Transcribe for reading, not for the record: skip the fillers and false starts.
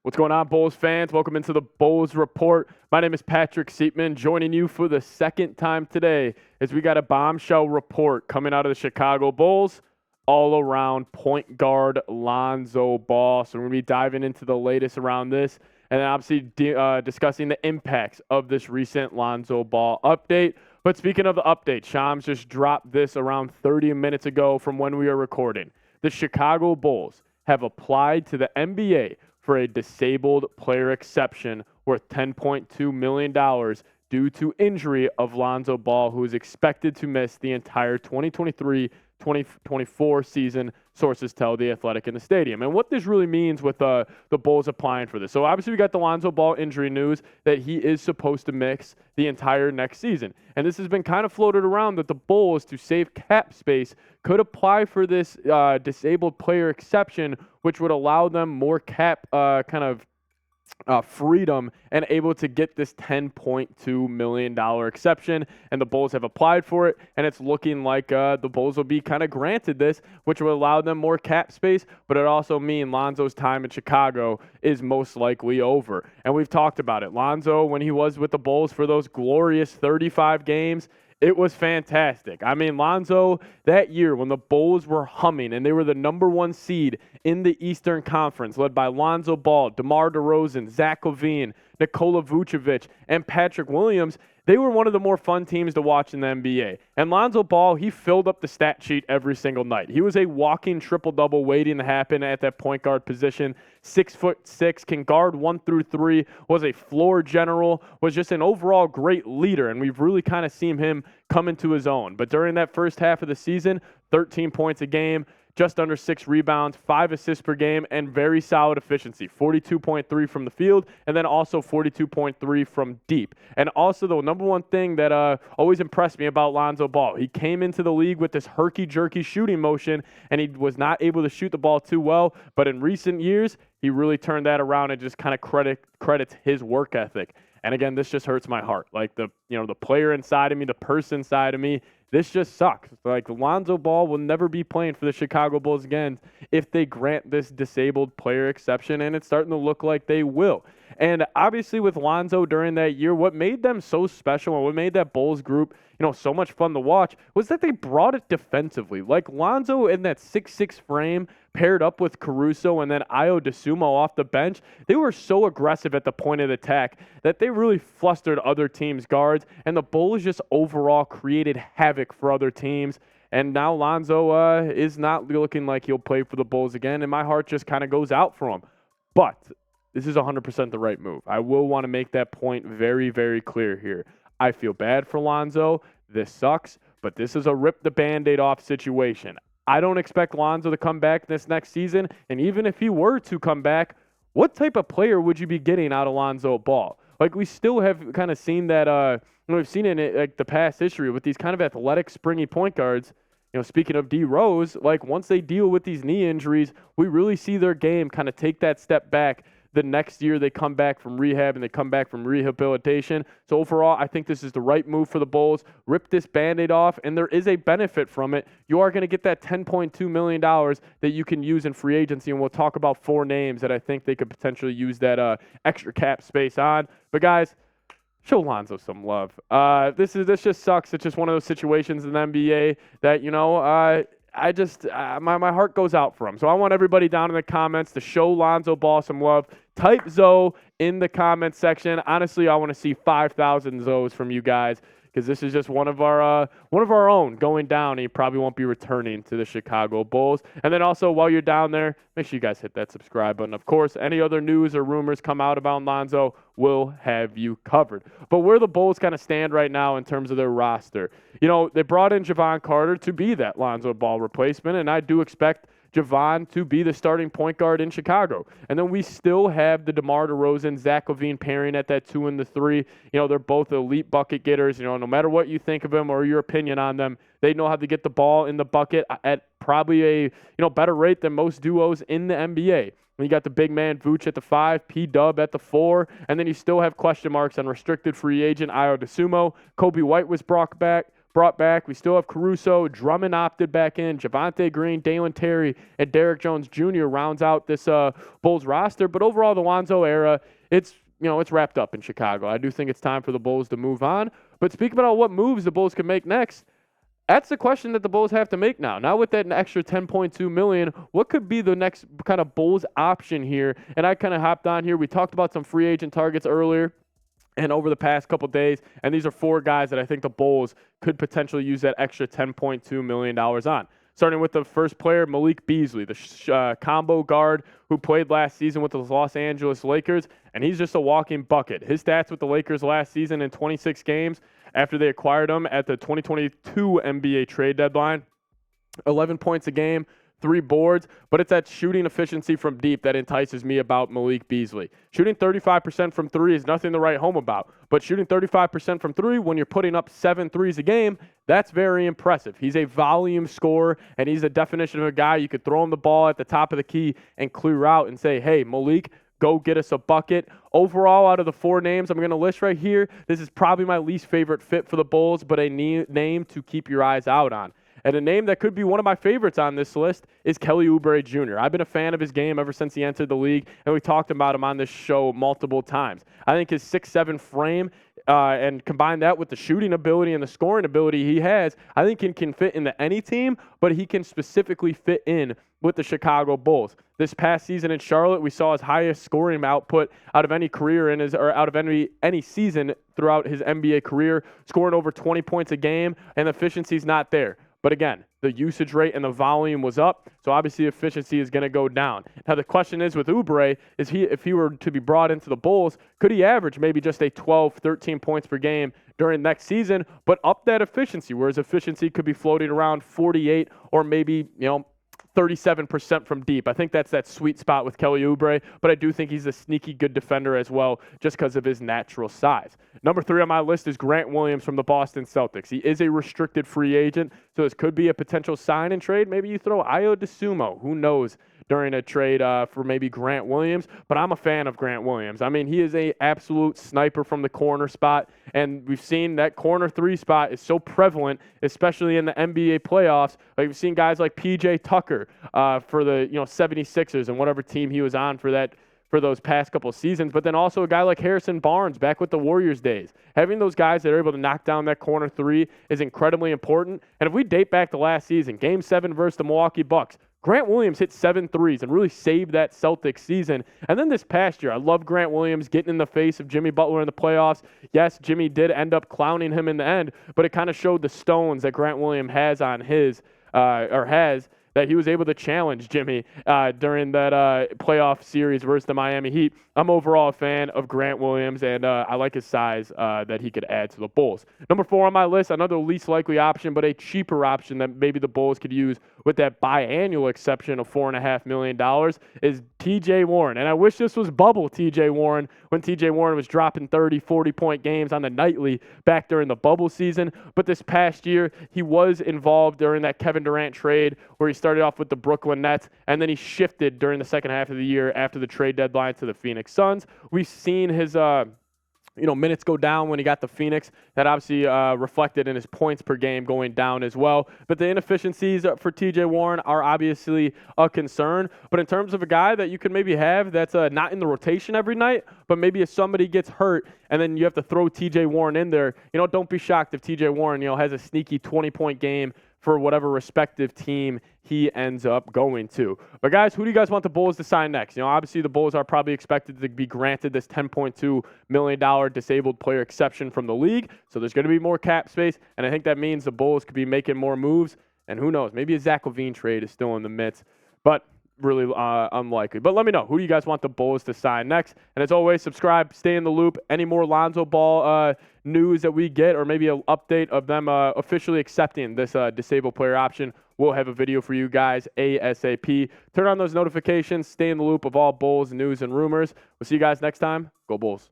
What's going on, Bulls fans? Welcome into the Bulls Report. My name is Patrick Siepman, joining you for the second time today as we got a bombshell report coming out of the Chicago Bulls all around point guard Lonzo Ball. So we're going to be diving into the latest around this and then obviously discussing the impacts of this recent Lonzo Ball update. But speaking of the update, Shams just dropped this around 30 minutes ago from when we are recording. The Chicago Bulls have applied to the NBA for a disabled player exception worth $10.2 million due to injury of Lonzo Ball, who is expected to miss the entire 2023-2024 season, sources tell The Athletic in the stadium. And what this really means with the Bulls applying for this. So obviously we got the Lonzo Ball injury news that he is supposed to miss the entire next season. And this has been kind of floated around that the Bulls, to save cap space, could apply for this disabled player exception, which would allow them more cap freedom and able to get this $10.2 million exception. And the Bulls have applied for it, and it's looking like the Bulls will be kind of granted this, which will allow them more cap space, but it also means Lonzo's time in Chicago is most likely over. And we've talked about it. Lonzo, when he was with the Bulls for those glorious 35 games, it was fantastic. I mean, Lonzo, that year when the Bulls were humming and they were the number one seed in the Eastern Conference, led by Lonzo Ball, DeMar DeRozan, Zach LaVine, Nikola Vucevic, and Patrick Williams, they were one of the more fun teams to watch in the NBA. And Lonzo Ball, he filled up the stat sheet every single night. He was a walking triple-double waiting to happen at that point guard position. 6'6", can guard 1 through 3, was a floor general, was just an overall great leader. And we've really kind of seen him come into his own. But during that first half of the season, 13 points a game, just under 6 rebounds, 5 assists per game, and very solid efficiency. 42.3 from the field, and then also 42.3 from deep. And also, the number one thing that always impressed me about Lonzo Ball, he came into the league with this herky-jerky shooting motion, and he was not able to shoot the ball too well. But in recent years, he really turned that around and just kind of credits his work ethic. And again, this just hurts my heart. Like the player inside of me, the person inside of me, this just sucks. Like Lonzo Ball will never be playing for the Chicago Bulls again if they grant this disabled player exception, and it's starting to look like they will. And obviously with Lonzo during that year, what made them so special and what made that Bulls group, so much fun to watch was that they brought it defensively. Like Lonzo in that 6'6" frame paired up with Caruso and then Ayo Dosunmu off the bench, they were so aggressive at the point of attack that they really flustered other teams' guards, and the Bulls just overall created havoc for other teams. And now Lonzo is not looking like he'll play for the Bulls again, and my heart just kind of goes out for him. But this is 100% the right move. I will want to make that point very, very clear here. I feel bad for Lonzo. This sucks, but this is a rip the Band-Aid off situation. I don't expect Lonzo to come back this next season, and even if he were to come back, what type of player would you be getting out of Lonzo Ball? Like, we still have kind of seen that, we've seen it in like the past history with these kind of athletic, springy point guards. Speaking of D Rose, like once they deal with these knee injuries, we really see their game kind of take that step back. The next year they come back from rehab and they come back from rehabilitation. So overall, I think this is the right move for the Bulls. Rip this Band-Aid off, and there is a benefit from it. You are going to get that $10.2 million that you can use in free agency, and we'll talk about 4 names that I think they could potentially use that extra cap space on. But guys, show Lonzo some love. This just sucks. It's just one of those situations in the NBA that, my heart goes out for him. So I want everybody down in the comments to show Lonzo Ball some love. Type Zoe in the comments section. Honestly, I want to see 5,000 Zoes from you guys because this is just one of our own going down. And he probably won't be returning to the Chicago Bulls. And then also, while you're down there, make sure you guys hit that subscribe button. Of course, any other news or rumors come out about Lonzo, we'll have you covered. But where the Bulls kind of stand right now in terms of their roster, they brought in Javon Carter to be that Lonzo Ball replacement, and I do expect Javon to be the starting point guard in Chicago. And then we still have the DeMar DeRozan, Zach LaVine pairing at that 2 and the 3. They're both elite bucket getters. No matter what you think of them or your opinion on them, they know how to get the ball in the bucket at probably a better rate than most duos in the NBA. You got the big man Vooch at the 5, P-Dub at the 4, and then you still have question marks on restricted free agent Ayo Dosunmu. Kobe White was brought back. brought back. We still have Caruso. Drummond opted back in. Javonte Green, Dalen Terry, and Derrick Jones Jr. rounds out this Bulls roster. But overall, the Lonzo era, it's wrapped up in Chicago. I do think it's time for the Bulls to move on. But speaking about what moves the Bulls can make next, that's the question that the Bulls have to make now. Now with that extra $10.2 million, what could be the next kind of Bulls option here? And I kind of hopped on here. We talked about some free agent targets earlier and over the past couple days, and these are 4 guys that I think the Bulls could potentially use that extra $10.2 million on. Starting with the first player, Malik Beasley, the combo guard who played last season with the Los Angeles Lakers, and he's just a walking bucket. His stats with the Lakers last season in 26 games after they acquired him at the 2022 NBA trade deadline, 11 points a game, 3 boards, but it's that shooting efficiency from deep that entices me about Malik Beasley. Shooting 35% from 3 is nothing to write home about, but shooting 35% from 3 when you're putting up 7 threes a game, that's very impressive. He's a volume scorer, and he's the definition of a guy you could throw him the ball at the top of the key and clear out and say, hey, Malik, go get us a bucket. Overall, out of the 4 names I'm going to list right here, this is probably my least favorite fit for the Bulls, but a name to keep your eyes out on. And a name that could be one of my favorites on this list is Kelly Oubre Jr. I've been a fan of his game ever since he entered the league, and we talked about him on this show multiple times. I think his 6'7" frame and combine that with the shooting ability and the scoring ability he has, I think he can fit into any team, but he can specifically fit in with the Chicago Bulls. This past season in Charlotte, we saw his highest scoring output out of any career out of any season throughout his NBA career, scoring over 20 points a game, and the efficiency's not there. But again, the usage rate and the volume was up, so obviously efficiency is going to go down. Now the question is with Oubre, if he were to be brought into the Bulls, could he average maybe just a 12, 13 points per game during next season, but up that efficiency, whereas efficiency could be floating around 48 or maybe, 37% from deep. I think that's that sweet spot with Kelly Oubre, but I do think he's a sneaky good defender as well just because of his natural size. Number 3 on my list is Grant Williams from the Boston Celtics. He is a restricted free agent, so this could be a potential sign and trade. Maybe you throw Ayo DeSumo, who knows, during a trade for maybe Grant Williams, but I'm a fan of Grant Williams. I mean, he is a absolute sniper from the corner spot, and we've seen that corner 3 spot is so prevalent, especially in the NBA playoffs. Like we've seen guys like PJ Tucker for the 76ers and whatever team he was on for those past couple of seasons, but then also a guy like Harrison Barnes back with the Warriors days. Having those guys that are able to knock down that corner 3 is incredibly important. And if we date back to last season, Game 7 versus the Milwaukee Bucks, Grant Williams hit 7 threes and really saved that Celtics season. And then this past year, I love Grant Williams getting in the face of Jimmy Butler in the playoffs. Yes, Jimmy did end up clowning him in the end, but it kind of showed the stones that Grant Williams has on that he was able to challenge Jimmy during that playoff series versus the Miami Heat. I'm overall a fan of Grant Williams, and I like his size that he could add to the Bulls. Number 4 on my list, another least likely option, but a cheaper option that maybe the Bulls could use with that biannual exception of $4.5 million is T.J. Warren. And I wish this was bubble T.J. Warren when T.J. Warren was dropping 30, 40-point games on the nightly back during the bubble season. But this past year, he was involved during that Kevin Durant trade where he started off with the Brooklyn Nets, and then he shifted during the second half of the year after the trade deadline to the Phoenix Suns. We've seen his minutes go down when he got to Phoenix. That obviously reflected in his points per game going down as well. But the inefficiencies for T.J. Warren are obviously a concern. But in terms of a guy that you can maybe have that's not in the rotation every night, but maybe if somebody gets hurt and then you have to throw T.J. Warren in there, don't be shocked if T.J. Warren, has a sneaky 20-point game for whatever respective team he ends up going to. But guys, who do you guys want the Bulls to sign next? Obviously the Bulls are probably expected to be granted this $10.2 million disabled player exception from the league. So there's going to be more cap space, and I think that means the Bulls could be making more moves. And who knows, maybe a Zach LaVine trade is still in the midst. But really unlikely. But let me know, who do you guys want the Bulls to sign next? And as always, subscribe, stay in the loop. Any more Lonzo Ball news that we get, or maybe an update of them officially accepting this disabled player option, we'll have a video for you guys ASAP. Turn on those notifications. Stay in the loop of all Bulls news and rumors. We'll see you guys next time. Go Bulls.